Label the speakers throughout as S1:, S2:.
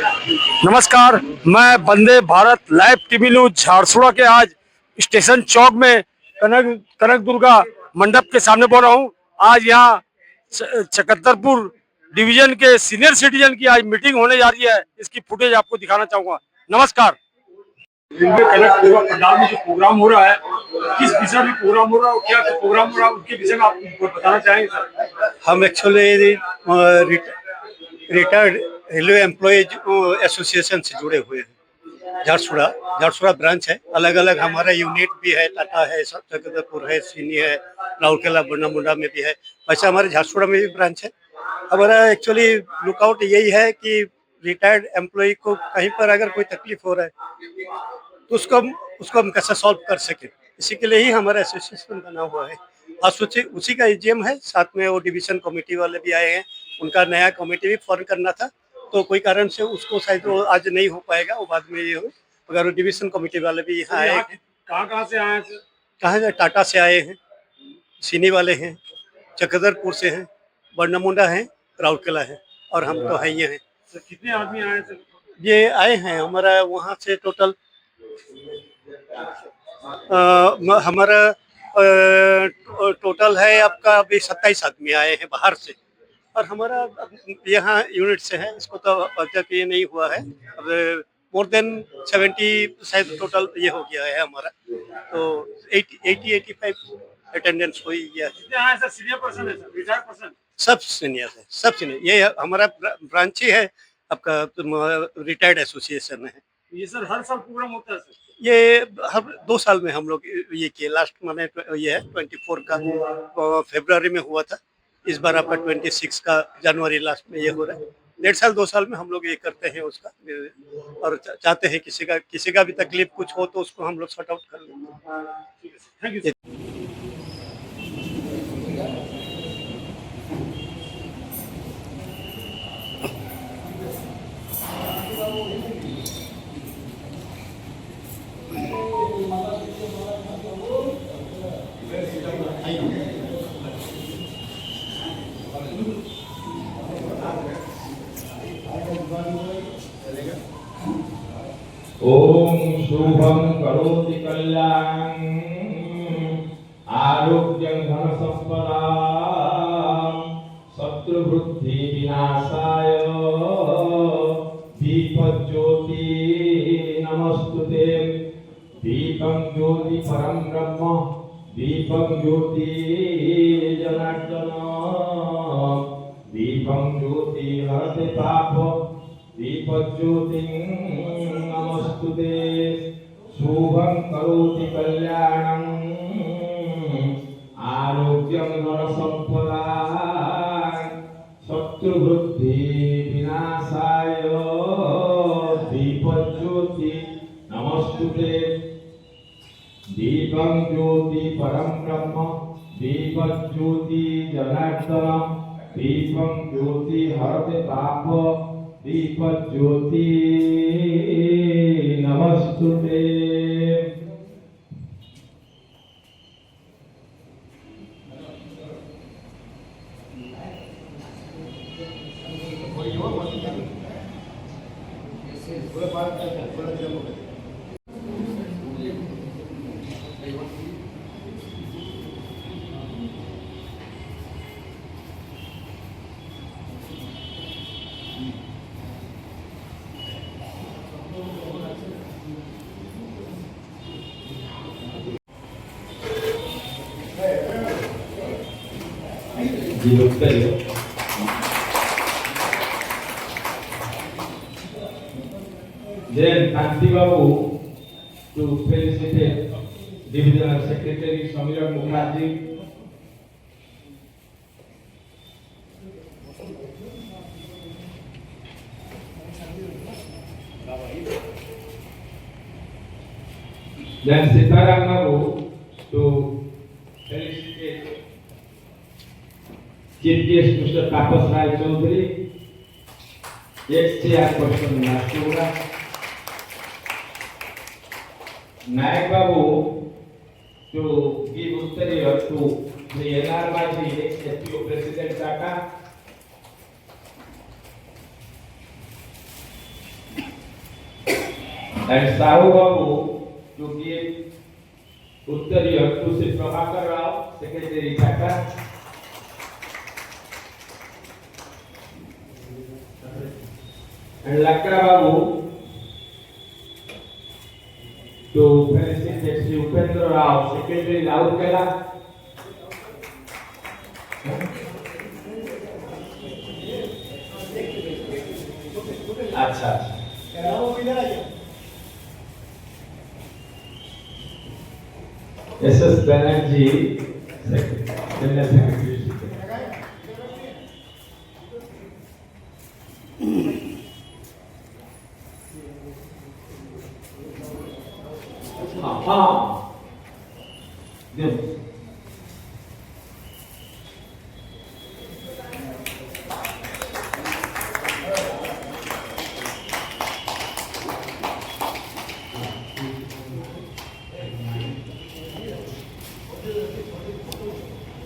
S1: नमस्कार, मैं Vande Bharat live TV news Jharsuguda के आज स्टेशन चौक में कनक दुर्गा मंडप के सामने बोल रहा हूँ। आज यहाँ चकत्तरपुर डिवीजन के सीनियर सिटीजन की आज मीटिंग होने जा रही है। इसकी फुटेज आपको दिखाना चाहूंगा। नमस्कार। रेलवे कनक दुर्गा पंडाल में जो प्रोग्राम हो रहा है, किस विषय में प्रोग्राम हो रहा है, क्या प्रोग्राम हो रहा है, उसके विषय में आप बताना चाहेंगे सर?
S2: हम actually retired railway employees association से जुड़े हुए हैं। झारसुगड़ा ब्रांच है। अलग अलग हमारा यूनिट भी है, टाटा है, चकत्तरपुर है, सीनी है, राउरकेला बन्नामुंडा में भी है। वैसे हमारे झारसुगड़ा में भी ब्रांच है। हमारा एक्चुअली लुकआउट यही है कि रिटायर्ड एम्प्लॉय को कहीं पर अगर कोई तकलीफ हो रहा है तो उसको हम कैसे सॉल्व कर सके, इसी के लिए ही हमारा एसोसिएशन बना हुआ है। आज उसी का एजीएम है। साथ में वो डिवीजन कमेटी वाले भी आए हैं। उनका नया कमेटी भी फॉर्म करना था, तो कोई कारण से उसको शायद वो आज नहीं हो पाएगा, वो बाद में ये हो। अगर वो डिवीजन कमेटी वाले भी यहाँ आए हैं।
S1: कहाँ से आए हैं?
S2: कहाँ? टाटा से आए हैं, सीनी वाले हैं, चकत्तरपुर से हैं, बन्नामुंडा है, राउरकेला है, और हम तो है ही हैं।
S1: कितने आदमी आए सर?
S2: ये आए हैं हमारा वहाँ से टोटल हमारा टोटल है आपका अभी 27 आदमी आए हैं बाहर से, और हमारा यहाँ यूनिट से है। इसको तो अब तक ये नहीं हुआ है। अब मोर देन 70 शायद टोटल ये हो गया है हमारा, तो 80-85 अटेंडेंस हो ही गया है।
S1: सीनियर पर्सन है सर, रिटायर्ड पर्सन?
S2: सब सीनियर है, सब सीनियर। ये हमारा ब्रांच ही है आपका, रिटायर्ड एसोसिएशन है।
S1: ये सर हर साल प्रोग्राम होता है सर?
S2: ये हर 2 साल में हम लोग ये किए। लास्ट मैंने ये है 24 का फरवरी में हुआ था। इस बार आपका 26 का जनवरी लास्ट में ये हो रहा है। 1.5 साल 2 साल में हम लोग ये करते हैं उसका, और चाहते हैं किसी का भी तकलीफ कुछ हो तो उसको हम लोग सॉर्ट आउट कर लें।
S1: Thank you.
S3: ओम शुभम करोति कल्याणं आरोग्यं धन संपदा शत्रुवृद्धि विनाशाय दीपज्योति नमस्तुते। दीपं ज्योति परम ब्रह्म दीपं ज्योति जनार्दन दीपं ज्योति हरते पाप दीपज्योतिं नमस्तुते। शुभं करोति कल्याणं आरोग्यं धनसम्पदा शत्रुवृद्धि विनाशाय दीपज्योति नमस्तुते। दीपं ज्योति परम ब्रह्म दीपज्योति जनार्दन दीपं ज्योति हरते पाप दीपज्योति नमस्तुते। Then Kanti Babu to felicitate Divisional Secretary Samir Mukherjee. Then Sitaram Babu to felicitate Chief Guest Mr. Tapas Rai Chaudhary, ex-chairperson Nashura. Nayak Babu to give Uttariya to the NRMG ex-FPO President Tata. And Sahu Babu to give Uttariya to Sri Prabhakar Rao, Secretary Tata. And Lakra Babu to felicitate Sri Upendra Rao, Secretary Raurkela. अच्छा SS Banerjee, General Secretary. हाँ good.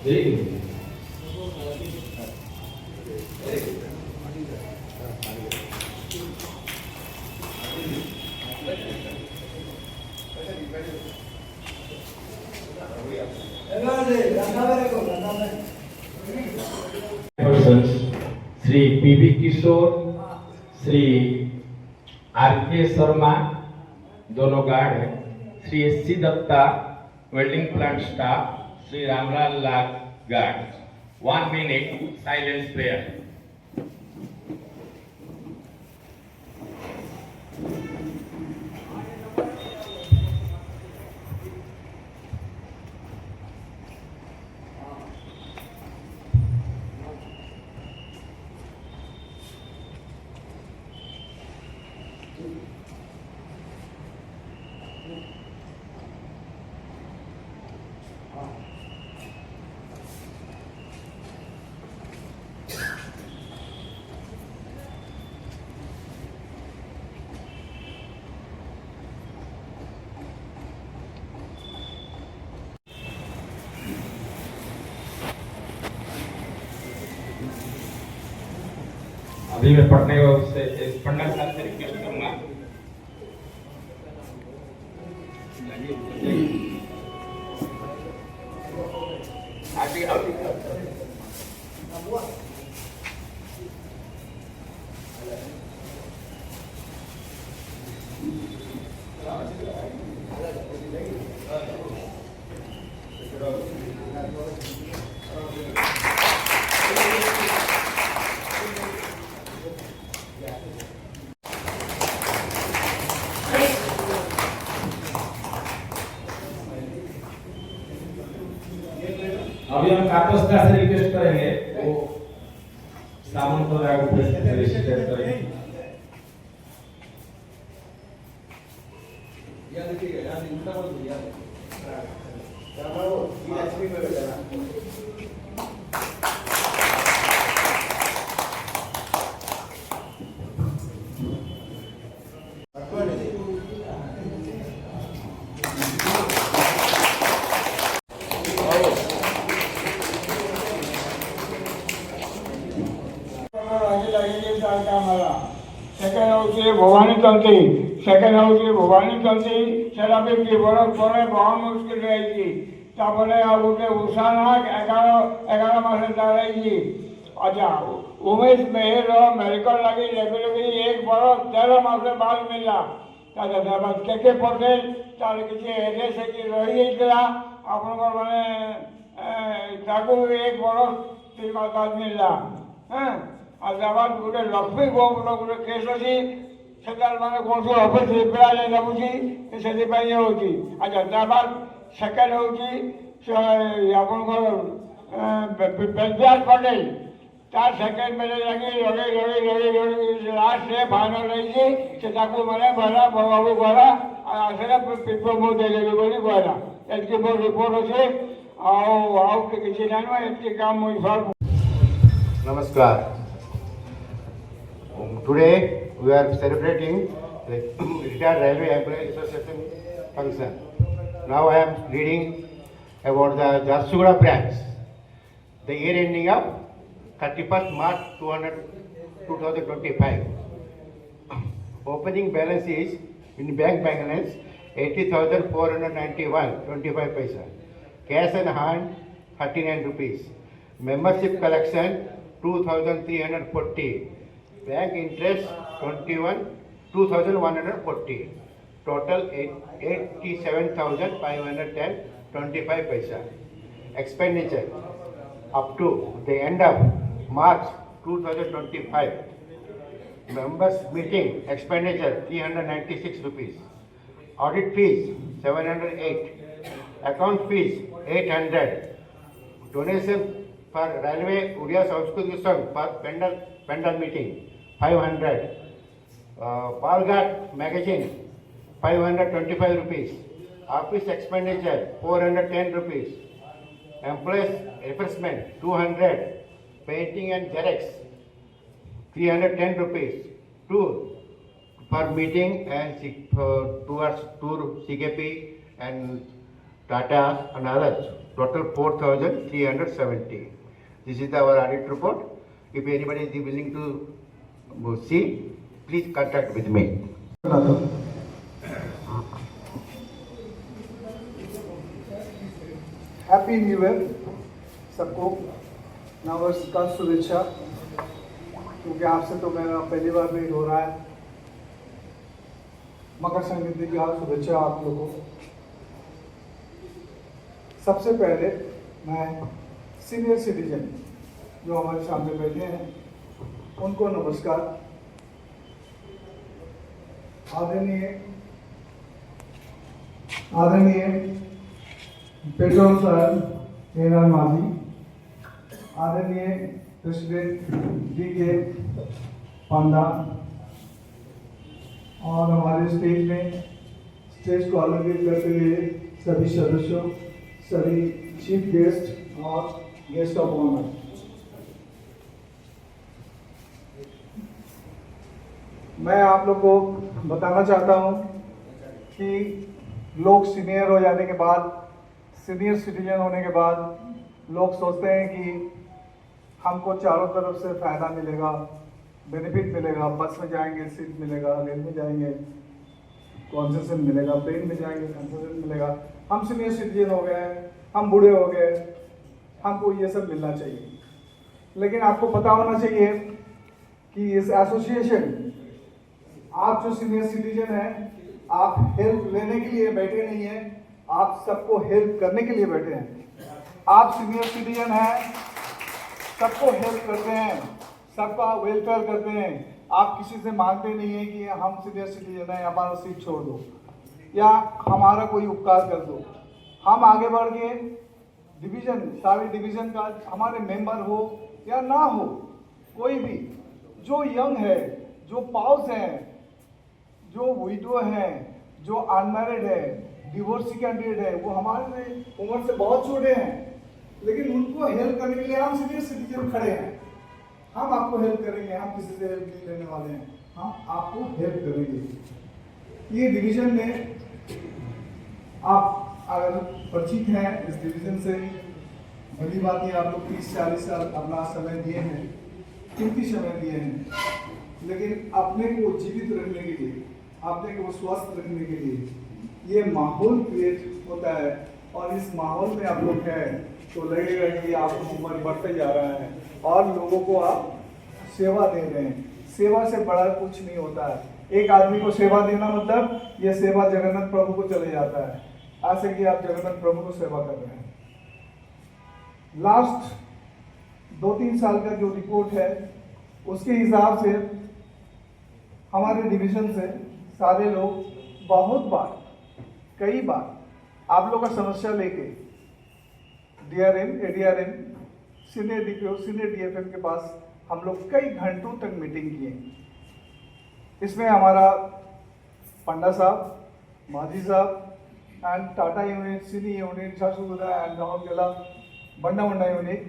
S3: Very good. Persons, Sri P.B. Kishore, Sri R.K. Sharma, दोनों guard हैं, Shri S.C. Datta, welding plant staff, Shri Ramlal Lal guard. 1 minute silence prayer. अभी मैं पढ़ने से पढ़ना साहब से रिक्वेस्ट करूंगा. अभी हम कातोस्ता से रिक्वेस्ट करेंगे वो सामंत राय को फेलिसिटेट करेंगे. याद रखिएगा, याद उल्टा मत बोलिए.
S4: सेकेंड हूँ भवानी तंत्री, सेकेंड हूँ भवानी तंत्री सेटा भी बरफ पड़े बहुत मुश्किल रही. तापरे आ गोटे उषाना 11 मासे दाঁড়াইছি. अच्छा उमेश मेहर मेडिकल लगी रेगुलरली 1 बरस 13 मासे बाद मिलला. के पटेल तार किसी एड्रेस रही जाता आपनकर माने ताकू 1 बरस 3 मास बाद मिलला. हाँ आजाबाद गोटे लक्ष्मी गोबर गोटे केस अच्छी से मैंने कौन सी अफिस रिपेयर लगुची से होती. अच्छा ताबाद सेकेंड हूँ आपनकर बेदव्यास पटेल तार सेकेंड मेरे लगी लगे लगे लगे लगे लास्ट से फाइनल रही से मैंने कहला बाबू कहला आसने प्रमोद देदेवी बोली कहला. एति मोर रिपोर्ट अच्छे आउ किसी ना एति काम मुझे फल.
S5: Namaskar. Today we are celebrating the Retired Railway Employees Association function. Now I am reading about the Jharsuguda branch. The year ending of 31st March 2025. Opening balance is In bank balance 80,491.25 paisa. Cash in hand 39 rupees. Membership collection 2,340. Bank interest 2,140. Total 87,510.25 paisa. Expenditure up to the end of March 2025. Members meeting expenditure 396 rupees. Audit fees 708. Account fees 800. Donation for Railway Udiya Sanskrit Sangh for Pendal meeting 500. Balghat magazine 525 rupees. Office expenditure 410 rupees. Employees refreshment 200. Painting and Xerox 310 rupees. Tour for meeting and tour CKP and Tata and others. Total 4,370. This is our audit report. If anybody is willing to see, please contact with me.
S6: Happy new year सबको, नववर्ष का शुभेच्छा। क्योंकि आपसे तो मेरा पहली बार नहीं हो रहा है। मकर संक्रांति की हार्दिक शुभेच्छा आप लोगों को। सबसे पहले मैं सीनियर सिटीजन जो हमारे सामने बैठे हैं उनको नमस्कार। आदरणीय पेट्रोल सर एनआर माझी, आदरणीय प्रेसिडेंट DK पांडा और हमारे स्टेज को अलंकृत करते हुए सभी सदस्यों, सभी चीफ गेस्ट और गेस्ट ऑफ ऑनर। मैं आप लोग को बताना चाहता हूं कि लोग सीनियर हो जाने के बाद, सीनियर सिटीजन होने के बाद लोग सोचते हैं कि हमको चारों तरफ से फ़ायदा मिलेगा, बेनिफिट मिलेगा। बस में जाएंगे सीट मिलेगा, रेल में जाएंगे कॉन्सेशन मिलेगा, ट्रेन में जाएंगे कॉन्सेशन मिलेगा। हम सीनियर सिटीजन हो गए हैं, हम बूढ़े हो गए, हमको ये सब मिलना चाहिए। लेकिन आपको पता होना चाहिए कि इस एसोसिएशन, आप जो सीनियर सिटीजन हैं, आप हेल्प लेने के लिए बैठे नहीं हैं, आप सबको हेल्प करने के लिए बैठे हैं। आप सीनियर सिटीजन हैं, सबको हेल्प करते हैं, सबका वेलफेयर करते हैं। आप किसी से मांगते नहीं हैं कि हम सीनियर सिटीजन हैं, हमारा सीट छोड़ दो या हमारा कोई उपकार कर दो। हम आगे बढ़ के डिवीज़न, सारे डिवीज़न का हमारे मेंबर हो या ना हो, कोई भी जो यंग है, जो पाउस हैं, जो विडो हैं, जो अनमैरिड है, डिवोर्सी कैंडिडेट है, वो हमारे उम्र से बहुत छोटे हैं, लेकिन उनको हेल्प करने के लिए हम सीनियर सिटीजन खड़े हैं। हम आपको हेल्प करेंगे, हम किसी से हेल्प नहीं लेने वाले हैं, हम आपको हेल्प करेंगे। ये डिवीज़न में आप अगर परिचित हैं इस डिवीज़न से, बड़ी बात है, आप लोग 30-40 साल अपना समय दिए हैं, कीमती समय दिए हैं, लेकिन अपने को जीवित रखने के लिए, अपने को स्वस्थ रखने के लिए ये माहौल क्रिएट होता है। और इस माहौल में आप लोग हैं तो लगेगा कि आपकी उम्र बढ़ते जा रहा है और लोगों को आप सेवा दे रहे हैं। सेवा से बड़ा कुछ नहीं होता है। एक आदमी को सेवा देना मतलब ये सेवा जगन्नाथ प्रभु को चले जाता है, ऐसे कि आप जगन्नाथ प्रभु को सेवा कर रहे हैं। लास्ट 2-3 साल का जो रिपोर्ट है उसके हिसाब से हमारे डिवीज़न से सारे लोग बहुत बार, कई बार आप लोग का समस्या लेके DRM, ADRM, senior DPO, senior DFM के पास हम लोग कई घंटों तक मीटिंग किए। इसमें हमारा पंडा साहब, माझी साहब and Tata unit, Sini unit, Jharsuguda and Rourkela, Banda unit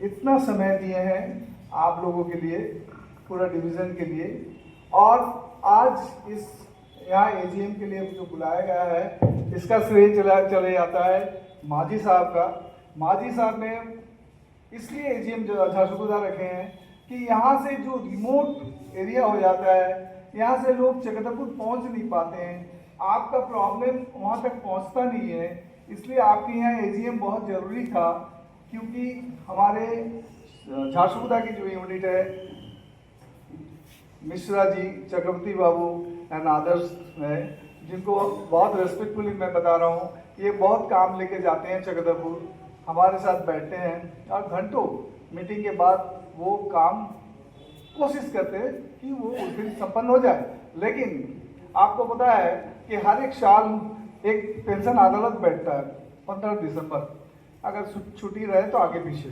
S6: इतना समय दिए हैं आप लोगों के लिए, पूरा डिवीज़न के लिए। और आज इस यहाँ AGM के लिए जो बुलाया गया है, इसका श्रेय चले जाता है माझी साहब का। माझी साहब ने इसलिए AGM झारसुगुड़ा रखे हैं कि यहाँ से जो रिमोट एरिया हो जाता है, यहाँ से लोग चक्रधरपुर पहुँच नहीं पाते हैं, आपका प्रॉब्लम वहाँ तक पहुँचता नहीं है, इसलिए आपके यहाँ एजीएम बहुत ज़रूरी था। क्योंकि हमारे झारसुगुदा की जो यूनिट है, मिश्रा जी, चक्रवर्ती बाबू एंड अदर्स है, जिनको बहुत रेस्पेक्टफुली मैं बता रहा हूँ, ये बहुत काम लेके जाते हैं चक्रधरपुर, हमारे साथ बैठते हैं और घंटों मीटिंग के बाद वो काम कोशिश करते हैं कि वो उस दिन संपन्न हो जाए। लेकिन आपको पता है कि हर एक साल एक पेंशन अदालत बैठता है 15 दिसंबर, अगर छुट्टी रहे तो आगे पीछे,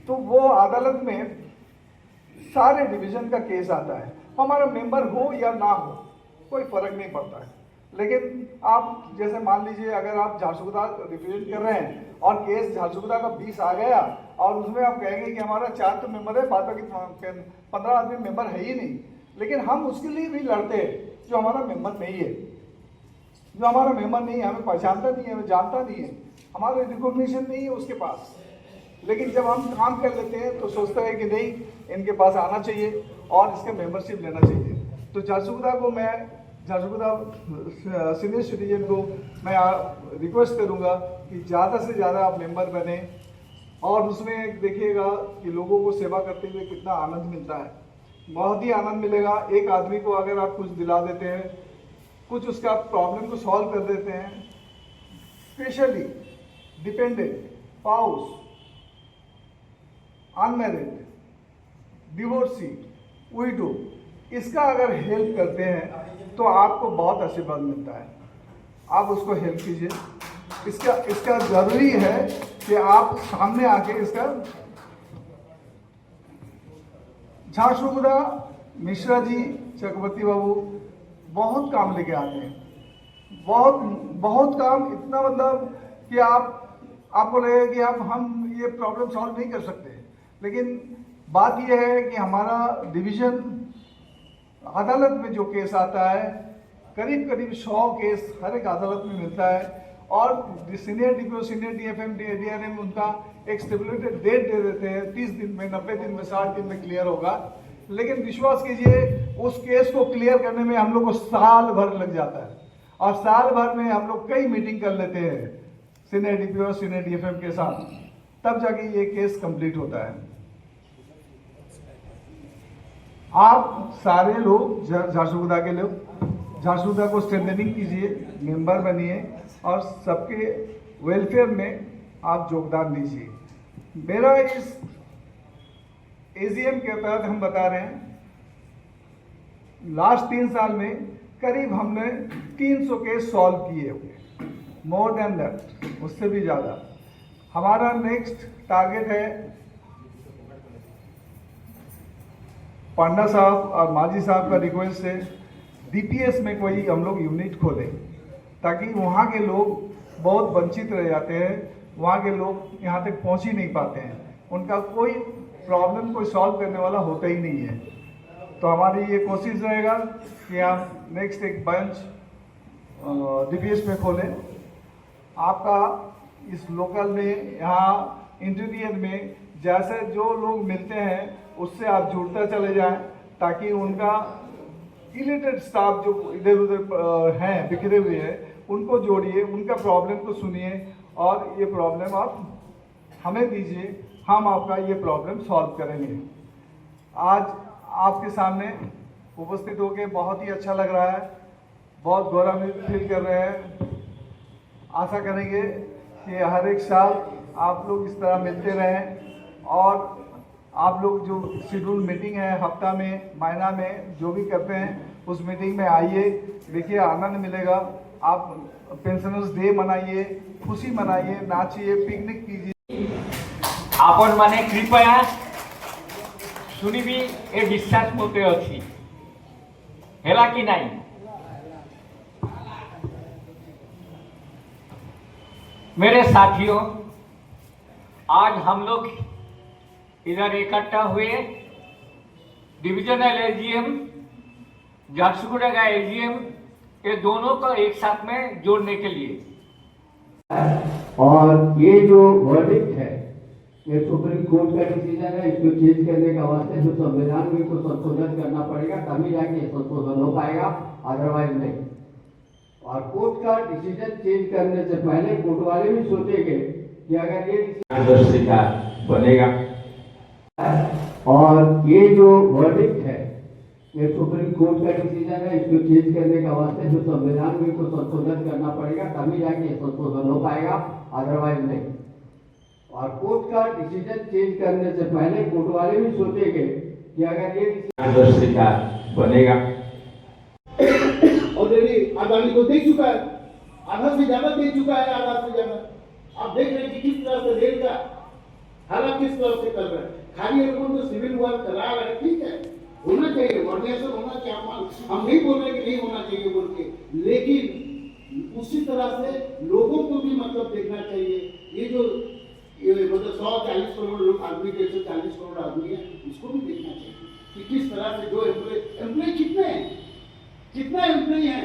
S6: तो वो अदालत में सारे डिवीजन का केस आता है। हमारा मेंबर हो या ना हो कोई फर्क नहीं पड़ता है, लेकिन आप जैसे मान लीजिए अगर आप झारसुगुदा रिप्रेजेंट कर रहे हैं और केस झारसुगुदा का 20 आ गया और उसमें आप कहेंगे कि हमारा 4 तो मेंबर है, बाद बाकी 15 आदमी मेंबर है ही नहीं, लेकिन हम उसके लिए भी लड़ते हैं जो हमारा मेंबर नहीं है, जो हमारा मेंबर नहीं है, हमें पहचानता नहीं है, हमें जानता नहीं है, हमारा रिकॉग्निशन नहीं है उसके पास। लेकिन जब हम काम कर लेते हैं तो सोचते हैं कि नहीं, इनके पास आना चाहिए और इसके मेंबरशिप लेना चाहिए। तो झारसुगुदा को मैं, झारसुगुदा सीनियर सिटीजन को मैं रिक्वेस्ट करूंगा कि ज़्यादा से ज़्यादा आप मेंबर बने और उसमें देखिएगा कि लोगों को सेवा करते हुए कितना आनंद मिलता है, बहुत ही आनंद मिलेगा। एक आदमी को अगर आप कुछ दिला देते हैं, कुछ उसका प्रॉब्लम को सॉल्व कर देते हैं, स्पेशली डिपेंडेंट, पाउस, अनमैरिड, डिवोर्सी, विडो, इसका अगर हेल्प करते हैं तो आपको बहुत आशीर्वाद मिलता है। आप उसको हेल्प कीजिए, इसका जरूरी है कि आप सामने आके इसका। झारसुगुदा मिश्रा जी, चक्रवर्ती बाबू बहुत काम लेके आते हैं, बहुत काम, इतना मतलब कि आपको लगेगा कि हम ये प्रॉब्लम सॉल्व नहीं कर सकते। लेकिन बात यह है कि हमारा डिवीज़न अदालत में जो केस आता है, करीब 100 केस हर एक अदालत में मिलता है और senior DPO, senior DFM, DRM उनका एक स्टेबुलेटेड डेट दे देते हैं, 30 दिन में, 90 दिन में, 60 दिन में क्लियर होगा। लेकिन विश्वास कीजिए उस केस को क्लियर करने में हम लोग को साल भर लग जाता है और साल भर में हम लोग कई मीटिंग कर लेते हैं सीनियर डीपीओ, सीनियर डीएफएम के साथ, तब जाके ये केस कंप्लीट होता है। आप सारे लोग झारसुगुदा के लोग झारसुगुदा को स्ट्रेंथनिंग कीजिए, मेंबर बनिए और सबके वेलफेयर में आप योगदान दीजिए। मेरा इस एजीएम के तहत हम बता रहे हैं, लास्ट 3 साल में करीब हमने 300 केस सॉल्व किए हुए, मोर देन दैट, उससे भी ज़्यादा। हमारा नेक्स्ट टारगेट है पांडा साहब और माजी साहब का रिक्वेस्ट है, डीपीएस में कोई हम लोग यूनिट खोलें ताकि वहाँ के लोग बहुत वंचित रह जाते हैं, वहाँ के लोग यहाँ तक पहुँच ही नहीं पाते हैं, उनका कोई प्रॉब्लम कोई सॉल्व करने वाला होता ही नहीं है। तो हमारी ये कोशिश रहेगा कि हम नेक्स्ट एक बेंच डीपीएस में खोलें। आपका इस लोकल में, यहाँ इंटीरियर में जैसे जो लोग मिलते हैं उससे आप जुड़ते चले जाएं ताकि उनका इलिटरेट स्टाफ जो इधर उधर हैं, बिखरे हुए हैं, उनको जोड़िए, उनका प्रॉब्लम को सुनिए और ये प्रॉब्लम आप हमें दीजिए, हम आपका ये प्रॉब्लम सॉल्व करेंगे। आज आपके सामने उपस्थित होकर बहुत ही अच्छा लग रहा है, बहुत गौरव फील कर रहे हैं। आशा करेंगे कि हर एक साल आप लोग इस तरह मिलते रहें और आप लोग जो शेड्यूल मीटिंग है हफ्ता में, महीना में, जो भी करते हैं उस मीटिंग में आइए, देखिए आनंद मिलेगा। आप पेंशनर्स डे मनाइए, खुशी मनाइए, नाचिए, पिकनिक कीजिए।
S4: आपण माने कृपया सुनिबी ए विश्वास मोते अच्छी हेला कि नहीं। मेरे साथियों, आज हम लोग इधर इकट्ठा हुए डिविजनल एजीएम, झारसुगुड़ा का एजीएम, ये दोनों को एक साथ में जोड़ने के लिए।
S5: और ये जो वर्डिक्ट है
S7: ये सुप्रीम कोर्ट का डिसीजन है, इसको चेंज करने का वास्ते जो संविधान में को संशोधन करना पड़ेगा, तभी जाके ये संशोधन हो पाएगा, अदरवाइज नहीं। और कोर्ट का डिसीजन चेंज करने से पहले कोर्ट वाले भी सोचेंगे कि अगर ये
S3: मार्गदर्शिका बनेगा।
S7: और ये जो वर्डिक्ट है, ये सुप्रीम कोर्ट का डिसीजन है, इसको चेंज करने का वास्ते जो संविधान में को संशोधन करना पड़ेगा, तभी जाके ये संशोधन हो पाएगा, अदरवाइज नहीं। और कोर्ट का डिसीजन चेंज करने से पहले कोर्ट वाले भी सोचेंगे कि अगर ये
S3: मार्गदर्शिका बनेगा।
S8: ऑलरेडी अदानी को दे चुका है, आधा से ज्यादा दे चुका है, आधा से ज्यादा। आप देख रहे हैं कि किस तरह से रेल का हालात किस तरह से कर रहे हैं। खाली लोगों को सिविल वर्क करा रहे हैं, ठीक है, होना चाहिए, ऑर्डिनेशन होना चाहिए। हम नहीं बोल रहे कि नहीं होना चाहिए बोल के, लेकिन उसी तरह से लोगों को भी मतलब देखना चाहिए। ये जो मतलब 140 करोड़ लोग आदमी के 140 करोड़ आदमी है, उसको भी देखना चाहिए कि किस तरह से जो एम्प्लॉय कितने हैं, कितना एम्प्लॉय है।